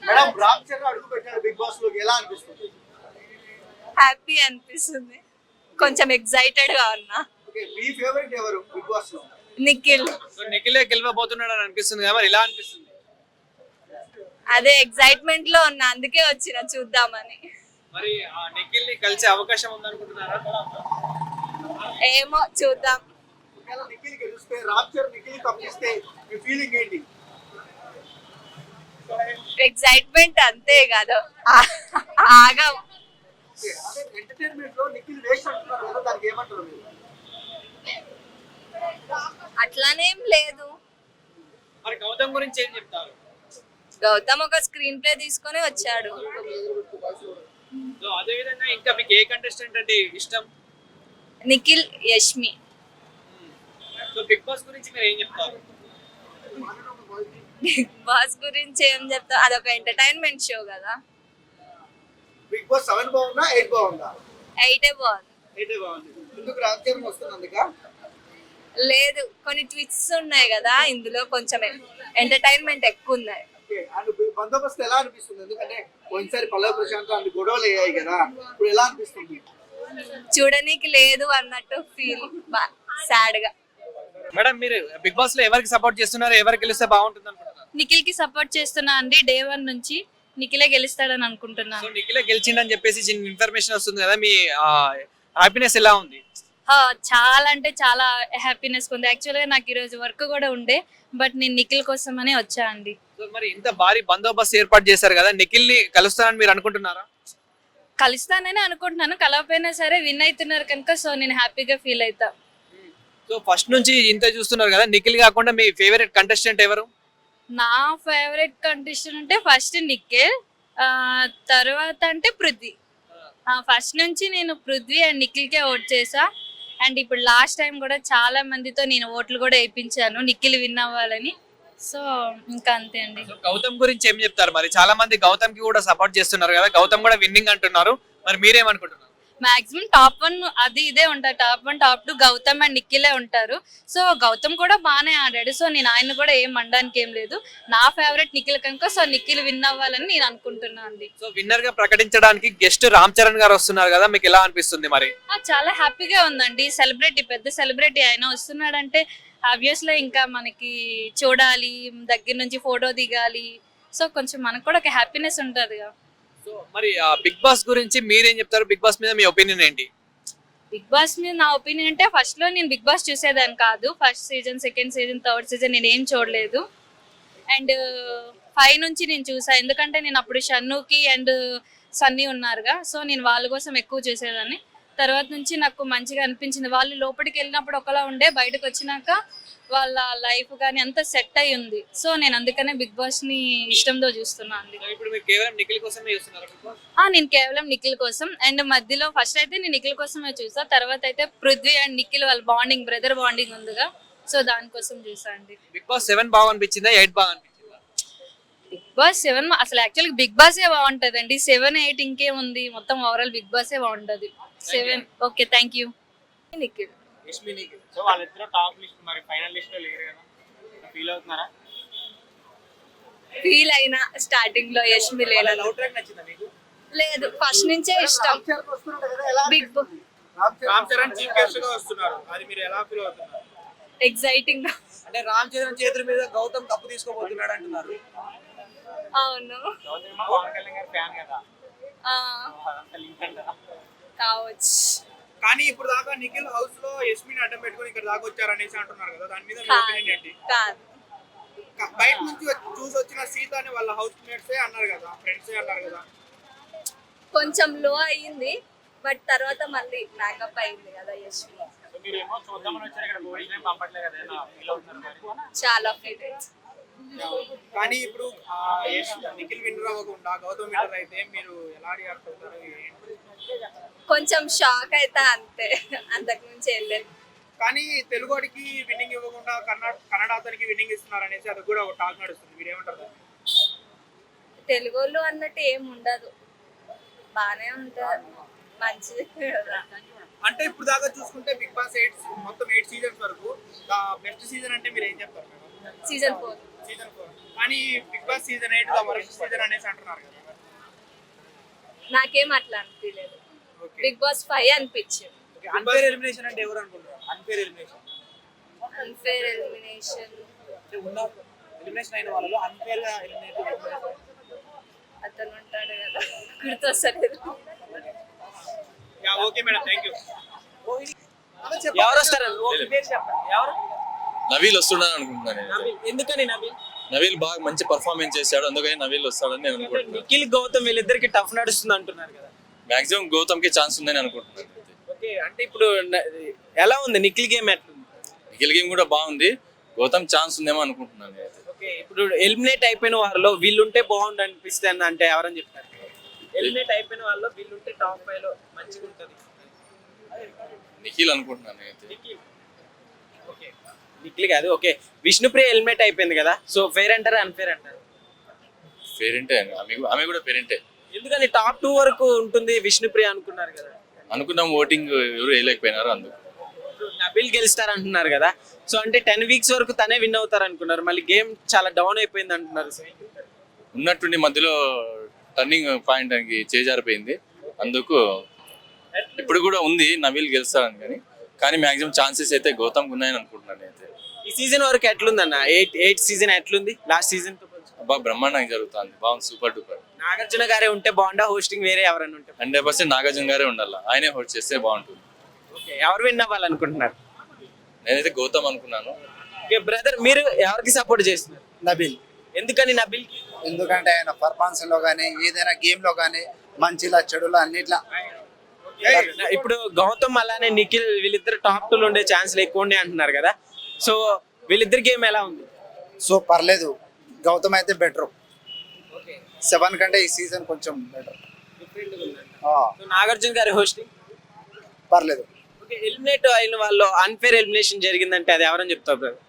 Madam Ram Charan అడుగు పెట్టాడు big boss లోకి, ఎలా అనిపిస్తుంది? హ్యాపీ అనిపిస్తుంది, కొంచెం ఎక్సైటెడ్ గా ఉన్నా. ఓకే, మీ ఫేవరెట్ ఎవరు బిగ్ బాస్ లో? నిఖిల్. సో నిఖిలే గెలవబోతున్నాడు అని అనిపిస్తుంది కదా, మరి ఎలా అనిపిస్తుంది? అదే ఎక్సైట్మెంట్ లో ఉన్నా, అందుకే వచ్చిన చూద్దామని. మరి ఆ నిఖిల్ ని కలిసే అవకాశం ఉందనుకుంటున్నారా? ఏమో చూద్దాం. ఒకవేళ నిఖిల్ గెలిస్తే, రామ్ చరణ్ నిఖిల్ తప్పిస్తే మీ ఫీలింగ్ ఏంటి? ఎక్సైట్మెంట్ అంతే కదా, ఆగా. ఓకే, అదే ఎంటర్టైన్మెంట్ లో నిఖిల్ వేస్ట్ అంటున్నారు కదా, దానికి ఏమంటారు మీరు? అట్లానేం లేదు. మరి గౌతమ్ గురించి ఏం చెప్తారు? గౌతమ్ ఒక స్క్రీన్ ప్లే తీసుకొని వచ్చాడు. సో అదే విధంగా ఇంకా మీకు ఏ కంటెస్టెంట్ అంటే ఇష్టం? Nikhil, Yashmi. So Bigg Boss గురించి మీరు ఏం చెప్తారు? బిగ్ బాస్ గురించి ఏం చెప్తా, అదొక ఎంటర్టైన్మెంట్ షో కదా. బిగ్ బాస్ 7 బాగుందా 8 బాగుందా? 8 బాగుంది. 8 బాగుంది. ఎందుకు రామ్ చరణ్ వస్తున్నందుక? లేదు, కొన్ని ట్విస్ట్స్ ఉన్నాయి కదా ఇందులో, కొంచెం ఎంటర్టైన్మెంట్ ఎక్కువ ఉన్నాయి. ఓకే, అండ్ బందోబస్తు ఎలా అనిపిస్తుంది? ఎందుకంటే పోయినసారి పల్లవి ప్రశాంత్ అండ్ గొడవలు అయ్యాయి కదా, ఇప్పుడు ఎలా అనిపిస్తుంది? చూడనీకి లేదు అన్నట్టు ఫీల్, సాడ్ గా. మేడం మీరు బిగ్ బాస్ లో ఎవరికి సపోర్ట్ చేస్తున్నారు, ఎవరికి గెలిస్తే బాగుంటుంది అనుకుంటున్నారు? నిఖిల్ కి సపోర్ట్ చేస్తున్నా అండి, డే 1 నుంచి నిఖిలే గెలుస్తాడని అనుకుంటున్నాను. సో నిఖిలే గెలిచిండని చెప్పేసి చిన్న ఇన్ఫర్మేషన్ వస్తుంది కదా, మీ హ్యాపీనెస్ ఎలా ఉంది? చాలా అంటే చాలా హ్యాపీనెస్ ఉంది. యాక్చువల్ గా నాకు ఈ రోజు వర్క్ కూడా ఉండే, బట్ నేను నిఖిల్ కోసమనే వచ్చా అండి. సో మరి ఇంత భారీ బందోబస్తు ఏర్పాటు చేశారు కదా, నిఖిల్ ని కలుస్తానని మీరు అనుకుంటున్నారా? కలుస్తానని అనుకుంటున్నాను, కలవపోయినా సరే విన్ అవుతున్నారు కనుక సో నేను హ్యాపీగా ఫీల్ అవుతా. సో ఫస్ట్ నుంచి ఇంత చూస్తున్నారు కదా, నిఖిల్ కాకుండా మీ ఫేవరెట్ కంటెస్టెంట్ ఎవరు? నా ఫేవరెట్ కంటెస్టెంట్ అంటే ఫస్ట్ నిఖిల్, తర్వాత అంటే పృథ్వీ. ఫస్ట్ నుంచి నేను పృథ్వీ అండ్ నిఖిల్కే ఓట్ చేసా. అండ్ ఇప్పుడు లాస్ట్ టైం కూడా చాలా మందితో నేను ఓట్లు కూడా వేయించాను నిఖిల్ విన్ అవ్వాలని. సో ఇంకా అంతే అండి. సో గౌతమ్ గురించి ఏం చెప్తారు? మరి చాలా మంది గౌతమ్ కి కూడా సపోర్ట్ చేస్తున్నారు కదా, గౌతమ్ కూడా విన్నింగ్ అంటున్నారు, మరి మీరేమనుకుంటున్నారు? మాక్సిమం టాప్ 1 అది ఇదే ఉంటారు, టాప్ 1 టాప్ 2 గౌతమ్ అండ్ నిఖిలే ఉంటారు. సో గౌతమ్ కూడా బాగానే ఆడాడు, సో నేను ఆయన కూడా ఏం అనడానికి ఏం లేదు. నా ఫేవరెట్ నిఖిల్ కనుక సో నిఖిల్ విన్ అవ్వాలని నేను అనుకుంటున్నా అండి. సో విన్నర్ గా ప్రకటించడానికి గెస్ట్ రామ్ చరణ్ గారు వస్తున్నారు కదా, మీకు ఎలా అనిపిస్తుంది మరి? చాలా హ్యాపీగా ఉందండి. సెలబ్రిటీ, పెద్ద సెలబ్రిటీ ఆయన వస్తున్నాడంటే ఆబ్వియస్లీ ఇంకా మనకి చూడాలి, దగ్గర నుంచి ఫోటో దిగాలి, సో కొంచెం మనకు కూడా ఒక హ్యాపీనెస్ ఉంటుంది. సో మరి బిగ్ బాస్ గురించి మీరేం చెప్తారు? బిగ్ బాస్ మీద మీ ఒపీనియన్ ఏంటి? బిగ్ బాస్ మీద నా ఒపీనియన్ అంటే ఫస్ట్ లో నేను బిగ్ బాస్ చూసేదాన్ని కాదు. First season, second season, third season నేను ఏం చూడలేదు. అండ్ 5 నుంచి నేను చూసా, ఎందుకంటే నేను అప్పుడు షన్నుకి అండ్ సన్నీ ఉన్నారుగా, సో నేను వాళ్ళ కోసం ఎక్కువ చూసేదాన్ని. తర్వాత నుంచి నాకు మంచిగా అనిపించింది. వాళ్ళు లోపలికి వెళ్ళినప్పుడు ఒకలా ఉండే, బయటకు వచ్చినాక వాళ్ళ లైఫ్ కానీ అంతా సెట్ అయి ఉంది. సో నేను అందుకనే బిగ్ బాస్ ని ఇష్టంతో చూస్తున్నా అండి. ఇప్పుడు మీరు కేవలం నిఖిల్ కోసమే చూస్తున్నారా బిగ్ బాస్? నేను కేవలం నిఖిల్ కోసం. అండ్ మధ్యలో ఫస్ట్ అయితే నేను నిఖిల్ కోసమే చూసా, తర్వాత అయితే పృథ్వీ అండ్ నిఖిల్ వాళ్ళ బాండింగ్, బ్రదర్ బాండింగ్ ఉందిగా, సో దానికోసం చూసా అండి. బిగ్ బాస్ 7 బాగా అనిపించిందా, 8 బాగా అనిపించిందా? బిగ్ బాస్ 7 అసలు యాక్చువల్గా బిగ్ బాసే బాగుంటది అండి. 7, 8 ఇంకేముంది, మొత్తం ఓవరాల్ బిగ్ బాసే బాగుంటది. 7 okay, thank you. Nikhil. So వాళ్ళిద్దరూ టాప్ లిస్ట్, మరి ఫైనల్ లిస్ట్ లో లేరు కదా, ఫీల్ అవుతున్నారా? ఫీల్ అయినా స్టార్టింగ్ లో యష్మి లేదు. లవ్ ట్రాక్ నచ్చిందా మీకు? లేదు, ఫస్ట్ నుంచే ఇష్టం. రామ్ చరణ్ వస్తున్నాడు కదా, ఎలా బిగ్ బాస్ అనిపిస్తుంది? రామ్ చరణ్ చీఫ్ గెస్ట్ గా వస్తున్నారు, అది మీరు ఎలా ఫీల్ అవుతున్నారు? ఎక్సైటింగ్. అంటే రామ్ చరణ్ చేతుల మీద గౌతమ్ కప్పు తీసుకోబోతున్నాడు అంటున్నారు. అవును, పవన్ కళ్యాణ్ గారి ఫ్యాన్ కదా, అదంతా లింక్ అంటారా? కావచ్చు. కానీ ఇప్పుడు దాకా నిఖిల్ హౌస్ లో యస్మిని అడ్డం పెట్టుకొని ఇక్కడ దాకా వచ్చారనేసి అంటున్నారు కదా, దాని మీద మీ ఒపీనియన్ ఏంటి? కాదు, బయట నుంచి చూసి వచ్చిన సీత అని వాళ్ళ హౌస్ మేట్సే అన్నారు కదా, ఫ్రెండ్సే అన్నారు కదా. కొంచెం లో అయ్యింది, బట్ తర్వాత మళ్ళీ మేకప్ అయింది కదా యష్మి. మీరేమో చూద్దామని వచ్చారు, ఇక్కడ భోజనం పంపట్లేదు కదా, ఫీల్ అవుతున్నారు? చాలా ఫీల్ అయింది. కానీ ఇప్పుడు నిఖిల్ విన్నర్ అవ్వకుండా గౌతమ్ విన్నర్ అయితే మీరు ఎలా రియాక్ట్ అవుతారు? కొంచెం షాక్ అయితే అంతే, అంతకు మించి వెళ్ళలేదు. కానీ తెలుగుడికి విన్నింగ్ ఇవ్వకుండా కన్నడ అతనికి విన్నింగ్ ఇస్తున్నారు అనేసి అది కూడా ఒక టాక్ నడుస్తుంది, మీరు ఏమంటారు? తెలుగు వాళ్ళు అన్నట్టు ఏం ఉండదు, బానే ఉంటది, మంచిది కదా. అంటే ఇప్పుడు దాకా చూసుకుంటే బిగ్ బాస్ 8 మొత్తం 8 సీజన్స్ వరకు బెస్ట్ సీజన్ అంటే మీరు ఏం చెప్తారు మేడం? సీజన్ 4. సీజన్ 4 కానీ బిగ్ బాస్ సీజన్ 8 గా వరస్ట్ సీజన్ అనేసి అంటున్నారు కదా. నాకేం అట్లా అనిపించలేదు. ఓకే బిగ్ బాస్ 5 అనిపించింది. అన్ఫేర్ ఎలిమినేషన్ అంటే ఎవరు అనుకుంటారు? అన్ఫేర్ ఎలిమినేషన్ అన్ఫేర్ ఎలిమినేషన్ అంటే ఉన్న ఎలిమినేషన్ అయిన వాళ్ళలో అన్ఫేర్ గా ఎలిమినేట్ అతను ఉంటాడు కదా, గుర్తొస్తలేదు. Yeah okay madam thank you. ఎవరు వస్తారు? ఓకే పేరు చెప్పండి. ఎవరు? నవీల్ వస్తున్నాడు అనుకుంటున్నాను నేను. నబీల్. ఎందుకని నబీల్? నవీల్ బాగా మంచి పర్ఫార్మెన్స్ చేశాడు, అందుకని నవీల్ వస్తాడని నేను అనుకుంటున్నాను. నిఖిల్ గౌతమ్ వీళ్ళిద్దరికి టఫ్ నడుస్తుంది అంటున్నారు కదా. మాక్సిమం గౌతమ్ కి ఛాన్స్ ఉందని అనుకుంటున్నాను. ఓకే అంటే ఇప్పుడు ఎలా ఉంది నిఖిల్ గేమ్ ఎట్లుంది? నిఖిల్ గేమ్ కూడా బాగుంది, గౌతమ్ ఛాన్స్ ఉందేమో అనుకుంటున్నాను నేనైతే. ఓకే ఇప్పుడు ఎలిమినేట్ అయిపోయిన వారిలో వీళ్ళుంటే బాగుండు అనిపిస్తుంది అంటే ఎవరని చెప్తారు? ఎలిమినేట్ అయిపోయిన వాళ్ళలో వీళ్ళుంటే టాప్ 5 లో మంచిగా ఉంటుంది. నిఖిల్ అనుకుంటున్నాను నేనైతే. నిఖిల్. ఓకే నిఖిల్ కాదు. ఓకే విష్ణుప్రియ ఎలిమినేట్ అయిపోయింది కదా, సో ఫేర్ అంటారా అన్ఫేర్ అంటారా? పేరెంటే, ఆమె కూడా పేరెంటే. ఎందుకని టాప్ 2 వరకు ఉంటుంది విష్ణుప్రియ అనుకున్నారు కదా. అనుకున్నాం, ఓటింగ్ ఎవరు వేయలేకపోయినారు అందుకు. ఇప్పుడు నబీల్ గెలుస్తారు అంటున్నారు కదా, సో అంటే 10 వీక్స్ వరకు తనే విన్ అవుతారు అనుకున్నారు, మళ్ళీ గేమ్ చాలా డౌన్ అయిపోయింది అంటున్నారు. ఉన్నట్టుండి మధ్యలో టర్నింగ్ పాయింట్ అని చేజారిపోయింది, అందుకు ఇప్పుడు కూడా ఉంది నవీల్ గెలుస్తాడని, కానీ మాక్సిమం ఛాన్సెస్ అయితే గౌతమ్ ఉన్నాయని అనుకుంటున్నాను నేనైతే. ఈ సీజన్ వరకు ఎట్లుందన్న? 8 సీజన్ ఎట్లుంది లాస్ట్ సీజన్ తో? బాగా బ్రహ్మాండంగా జరుగుతుంది, బాగుంది, సూపర్ డూపర్. నాగార్జున గారే ఉంటే బాగుండా, హోస్టింగ్ వేరే ఎవరైనా ఉంటే? 100% నాగార్జున గారే ఉండాలి, ఆయనే హోస్ట్ చేస్తే బాగుంటుంది. ఓకే ఎవరు విన్ అవ్వాలనుకుంటున్నారు? నేనైతే గౌతమ్ అనుకున్నాను. ఓకే బ్రదర్ మీరు ఎవరికి సపోర్ట్ చేస్తున్నారు? నబిల్. ఎందుకని నబీల్? ఎందుకంటే ఆయన పర్ఫార్మెన్స్ లో కానీ ఏదైనా గేమ్ లో కానీ మంచిలా చెడులా అన్నిట్లా. ఇప్పుడు గౌతమ్ అలానే నిఖిల్ వీళ్ళిద్దరు టాప్ 2 లో ఉండే ఛాన్స్లు ఎక్కువ ఉండే అంటున్నారు కదా, సో వీళ్ళిద్దరి గేమ్ ఎలా ఉంది? సో పర్లేదు, గౌతమ్ అయితే బెటర్. 7 కంటే ఈ సీజన్ కొంచెం బెటర్. నాగార్జున గారి హోస్టింగ్ పర్లేదు. ఓకే ఎలిమినేట్ అయిన వాళ్ళు అన్ఫేర్ ఎలిమినేషన్ జరిగిందంటే అది ఎవరని చెప్తారు బ్రదర్?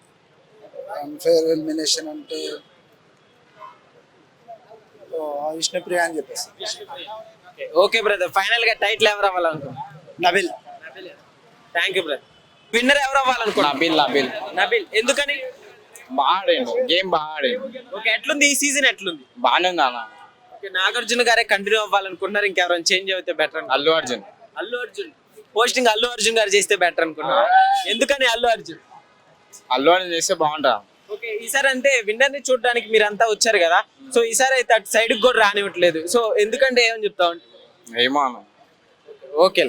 అన్ఫేర్ ఎలిమినేషన్ అంటే విష్ణుప్రియ అని చెప్పేసి. ఓకే బ్రదర్ ఫైనల్ గా టైటిల్ ఎవరు అవ్వాలనుకుంటున్నారు? Nabeel. Thank you brother. Winner ఎవరు అవ్వాలనుకుంటున్నారు? నబిల్. ఎందుకని? బాగాడేను, గేమ్ బాగాడేను, ఓకే ఎట్లుంది ఈ సీజన్ ఎట్లుంది? బాగానే ఉంది అన్న. ఓకే నాగార్జున గారే కంటిన్యూ అవ్వాలనుకుంటున్నారు, ఇంకెవరైనా చేంజ్ అయితే బెటర్? అల్లు అర్జున్. అల్లు అర్జున్ పోస్టింగ్ అల్లు అర్జున్ గారు చేస్తే బెటర్ అనుకుంటున్నారు. ఎందుకని అల్లు అర్జున్? అల్లు అర్జున్ చేస్తే బాగుంటా. ఓకే ఈసారి అంటే విన్నర్ ని చూడడానికి మీరంతా వచ్చారు కదా, సో ఈసారి అయితే అటు సైడ్ కూడా రానివ్వట్లేదు, సో ఎందుకంటే ఏమని చెప్తా ఉంటారు? ఏమో అన్న. ఓకే